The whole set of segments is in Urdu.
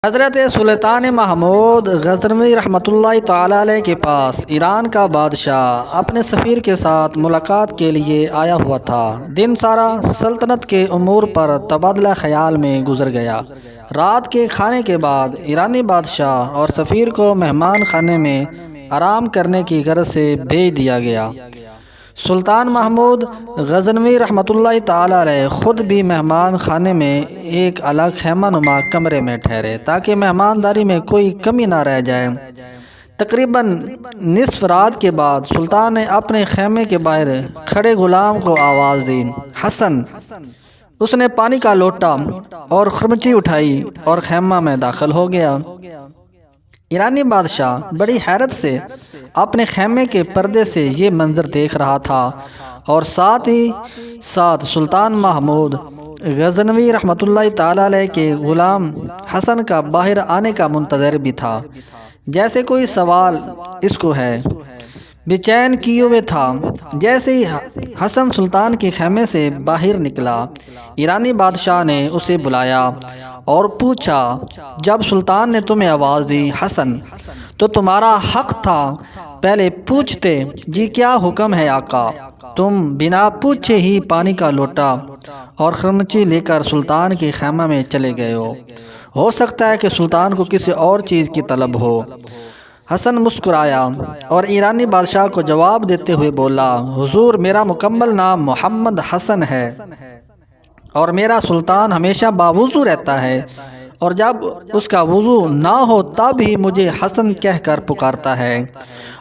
حضرت سلطان محمود غزنوی رحمۃ اللہ تعالی علیہ کے پاس ایران کا بادشاہ اپنے سفیر کے ساتھ ملاقات کے لیے آیا ہوا تھا۔ دن سارا سلطنت کے امور پر تبادلہ خیال میں گزر گیا۔ رات کے کھانے کے بعد ایرانی بادشاہ اور سفیر کو مہمان خانے میں آرام کرنے کی غرض سے بھیج دیا گیا۔ سلطان محمود غزنوی رحمۃ اللہ تعالی علیہ خود بھی مہمان خانے میں ایک الگ خیمہ نما کمرے میں ٹھہرے تاکہ مہمانداری میں کوئی کمی نہ رہ جائے۔ تقریباً نصف رات کے بعد سلطان نے اپنے خیمے کے باہر کھڑے غلام کو آواز دی، حسن! اس نے پانی کا لوٹا اور خرمچی اٹھائی اور خیمہ میں داخل ہو گیا۔ ایرانی بادشاہ بڑی حیرت سے اپنے خیمے کے پردے سے یہ منظر دیکھ رہا تھا اور ساتھ ہی ساتھ سلطان محمود غزنوی رحمۃ اللہ تعالی علیہ کے غلام حسن کا باہر آنے کا منتظر بھی تھا، جیسے کوئی سوال اس کو ہے۔ بے چین کیے ہوئے تھا۔ جیسے ہی حسن سلطان کے خیمے سے باہر نکلا، ایرانی بادشاہ نے اسے بلایا اور پوچھا، جب سلطان نے تمہیں آواز دی حسن تو تمہارا حق تھا پہلے پوچھتے، جی کیا حکم ہے آقا؟ تم بنا پوچھے ہی پانی کا لوٹا اور خرمچی لے کر سلطان کے خیمہ میں چلے گئے ہو سکتا ہے کہ سلطان کو کسی اور چیز کی طلب ہو۔ حسن مسکرایا اور ایرانی بادشاہ کو جواب دیتے ہوئے بولا، حضور میرا مکمل نام محمد حسن ہے اور میرا سلطان ہمیشہ باوضو رہتا ہے، اور جب اس کا وضو نہ ہو تب ہی مجھے حسن کہہ کر پکارتا ہے،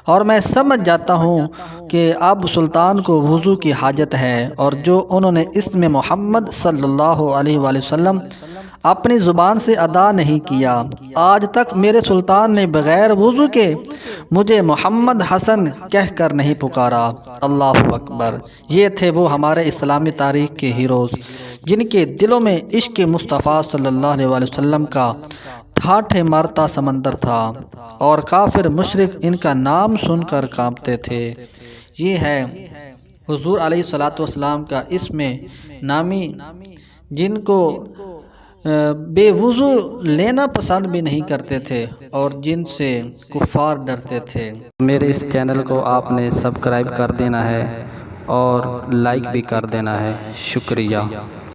اور میں سمجھ جاتا ہوں کہ اب سلطان کو وضو کی حاجت ہے، اور جو انہوں نے اسم محمد صلی اللہ علیہ وآلہ وسلم اپنی زبان سے ادا نہیں کیا، آج تک میرے سلطان نے بغیر وضو کے مجھے محمد حسن کہہ کر نہیں پکارا۔ اللہ اکبر! یہ تھے وہ ہمارے اسلامی تاریخ کے ہیروز جن کے دلوں میں عشق مصطفیٰ صلی اللہ علیہ وآلہ وسلم کا ٹھاٹھے مارتا سمندر تھا، اور کافر مشرک ان کا نام سن کر کانپتے تھے۔ یہ ہے حضور علیہ الصلوۃ والسلام کا اسم نامی، جن کو بے وضو لینا پسند بھی نہیں کرتے تھے اور جن سے کفار ڈرتے تھے۔ میرے اس چینل کو آپ نے سبسکرائب کر دینا ہے اور لائک بھی کر دینا ہے۔ شکریہ۔